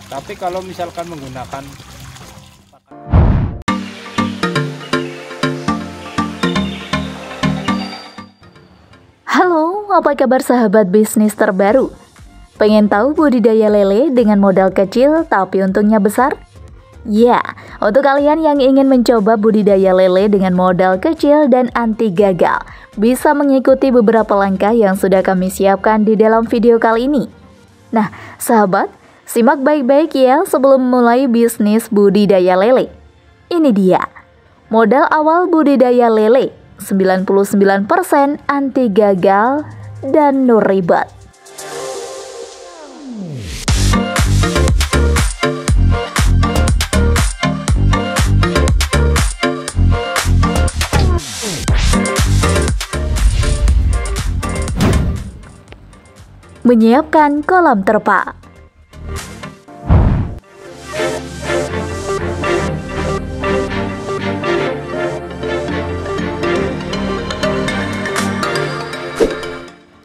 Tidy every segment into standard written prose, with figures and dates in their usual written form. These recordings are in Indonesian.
Tapi kalau misalkan menggunakan Halo, apa kabar sahabat bisnis terbaru? Pengen tahu budidaya lele dengan modal kecil tapi untungnya besar? Ya, untuk kalian yang ingin mencoba budidaya lele dengan modal kecil dan anti gagal, bisa mengikuti beberapa langkah yang sudah kami siapkan di dalam video kali ini. Nah, sahabat, simak baik-baik ya sebelum mulai bisnis budidaya lele. Ini dia, modal awal budidaya lele, 99% anti gagal dan no ribet. Menyiapkan kolam terpal.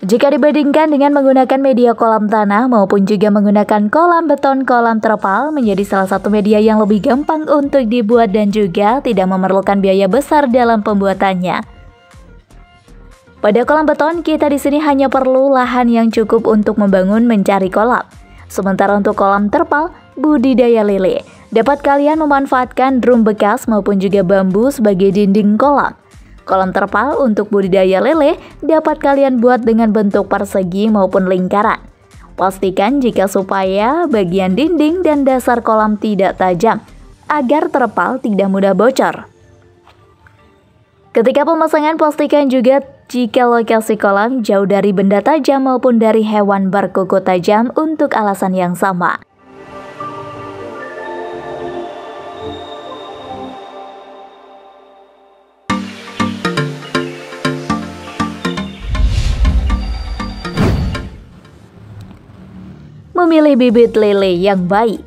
Jika dibandingkan dengan menggunakan media kolam tanah maupun juga menggunakan kolam beton, kolam terpal menjadi salah satu media yang lebih gampang untuk dibuat dan juga tidak memerlukan biaya besar dalam pembuatannya. Pada kolam beton, kita di sini hanya perlu lahan yang cukup untuk membangun mencari kolam. Sementara untuk kolam terpal, budidaya lele, dapat kalian memanfaatkan drum bekas maupun juga bambu sebagai dinding kolam. Kolam terpal untuk budidaya lele dapat kalian buat dengan bentuk persegi maupun lingkaran. Pastikan jika supaya bagian dinding dan dasar kolam tidak tajam, agar terpal tidak mudah bocor. Ketika pemasangan, pastikan juga jika lokasi kolam jauh dari benda tajam maupun dari hewan berkuku tajam untuk alasan yang sama. Memilih bibit lele yang baik.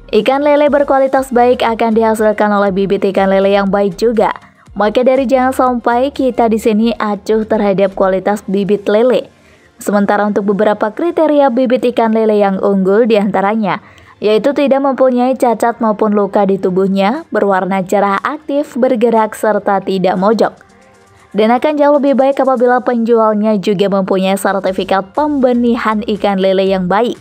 Ikan lele berkualitas baik akan dihasilkan oleh bibit ikan lele yang baik juga. Maka dari jangan sampai kita di sini acuh terhadap kualitas bibit lele. Sementara untuk beberapa kriteria bibit ikan lele yang unggul diantaranya, yaitu tidak mempunyai cacat maupun luka di tubuhnya, berwarna cerah aktif, bergerak, serta tidak mojok. Dan akan jauh lebih baik apabila penjualnya juga mempunyai sertifikat pembenihan ikan lele yang baik.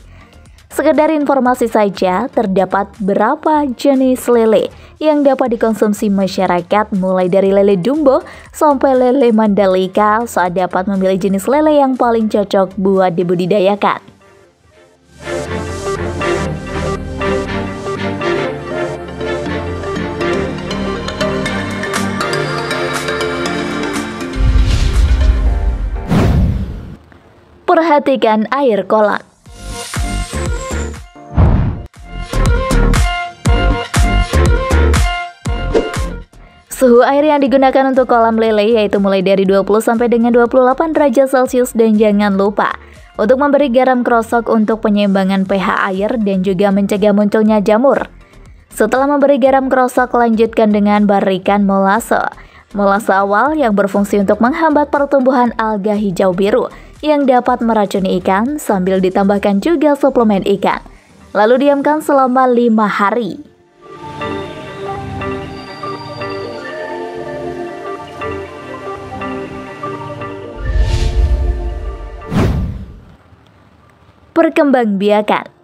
Sekedar informasi saja, terdapat berapa jenis lele yang dapat dikonsumsi masyarakat mulai dari lele jumbo sampai lele mandalika, saat dapat memilih jenis lele yang paling cocok buat dibudidayakan. Perhatikan air kolam. Suhu air yang digunakan untuk kolam lele yaitu mulai dari 20 sampai dengan 28 derajat Celcius, dan jangan lupa untuk memberi garam krosok untuk penyeimbangan pH air dan juga mencegah munculnya jamur. Setelah memberi garam krosok, lanjutkan dengan barikan molase. Molase awal yang berfungsi untuk menghambat pertumbuhan alga hijau biru yang dapat meracuni ikan, sambil ditambahkan juga suplemen ikan. Lalu diamkan selama 5 hari. Perkembangbiakan.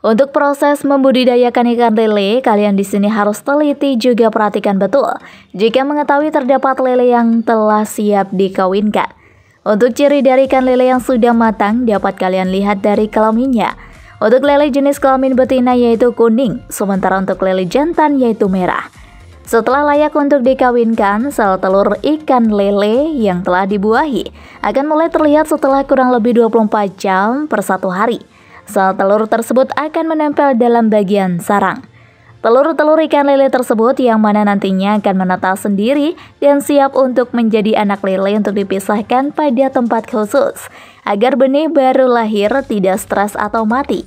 Untuk proses membudidayakan ikan lele, kalian di sini harus teliti juga perhatikan betul jika mengetahui terdapat lele yang telah siap dikawinkan. Untuk ciri dari ikan lele yang sudah matang dapat kalian lihat dari kelaminnya. Untuk lele jenis kelamin betina yaitu kuning, sementara untuk lele jantan yaitu merah. Setelah layak untuk dikawinkan, sel telur ikan lele yang telah dibuahi akan mulai terlihat setelah kurang lebih 24 jam per 1 hari. Sel telur tersebut akan menempel dalam bagian sarang. Telur-telur ikan lele tersebut yang mana nantinya akan menetas sendiri dan siap untuk menjadi anak lele untuk dipisahkan pada tempat khusus, agar benih baru lahir tidak stres atau mati.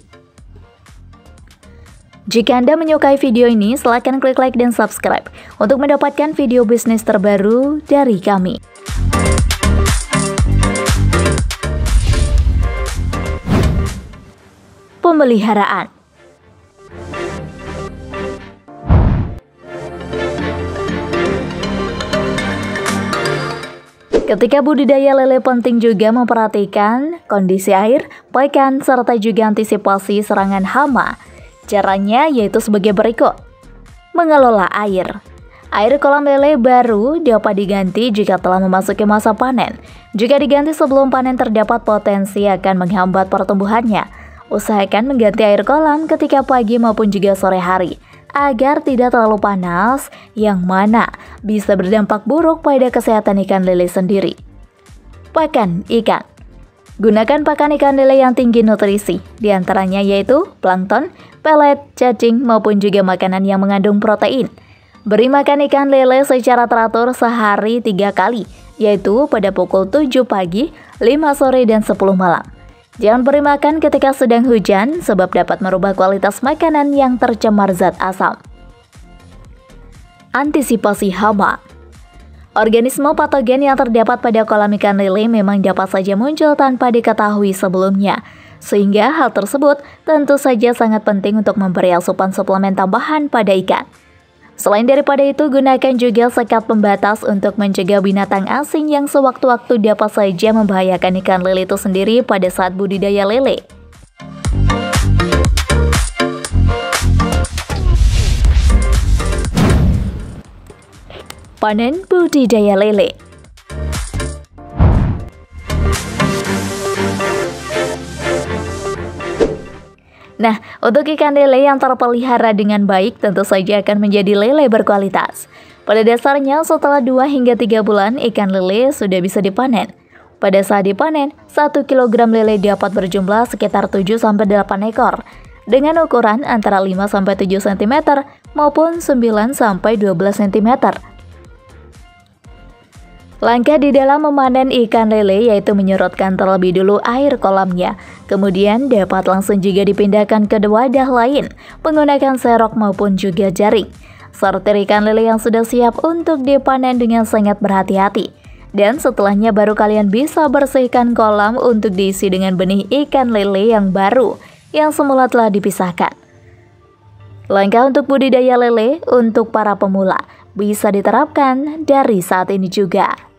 Jika Anda menyukai video ini, silakan klik like dan subscribe untuk mendapatkan video bisnis terbaru dari kami. Pemeliharaan. Ketika budidaya lele penting juga memperhatikan kondisi air, pakan, serta juga antisipasi serangan hama. Caranya yaitu sebagai berikut. Mengelola air. Air kolam lele baru dapat diganti jika telah memasuki masa panen. Jika diganti sebelum panen terdapat potensi akan menghambat pertumbuhannya. Usahakan mengganti air kolam ketika pagi maupun juga sore hari, agar tidak terlalu panas, yang mana bisa berdampak buruk pada kesehatan ikan lele sendiri. Pakan ikan. Gunakan pakan ikan lele yang tinggi nutrisi, diantaranya yaitu plankton, pelet, cacing, maupun juga makanan yang mengandung protein. Beri makan ikan lele secara teratur sehari 3 kali, yaitu pada pukul 7 pagi, 5 sore, dan 10 malam. Jangan beri makan ketika sedang hujan, sebab dapat merubah kualitas makanan yang tercemar zat asam. Antisipasi hama. Organisme patogen yang terdapat pada kolam ikan lele memang dapat saja muncul tanpa diketahui sebelumnya. Sehingga hal tersebut tentu saja sangat penting untuk memberi asupan suplemen tambahan pada ikan. Selain daripada itu, gunakan juga sekat pembatas untuk mencegah binatang asing yang sewaktu-waktu dapat saja membahayakan ikan lele itu sendiri pada saat budidaya lele. Panen budidaya lele. Nah, untuk ikan lele yang terpelihara dengan baik tentu saja akan menjadi lele berkualitas. Pada dasarnya setelah 2 hingga 3 bulan ikan lele sudah bisa dipanen. Pada saat dipanen, 1 kg lele dapat berjumlah sekitar 7-8 ekor dengan ukuran antara 5-7 cm maupun 9-12 cm. Langkah di dalam memanen ikan lele yaitu menyerotkan terlebih dulu air kolamnya. Kemudian dapat langsung juga dipindahkan ke wadah lain menggunakan serok maupun juga jaring. Sortir ikan lele yang sudah siap untuk dipanen dengan sangat berhati-hati. Dan setelahnya baru kalian bisa bersihkan kolam untuk diisi dengan benih ikan lele yang baru yang semula telah dipisahkan. Langkah untuk budidaya lele untuk para pemula bisa diterapkan dari saat ini juga.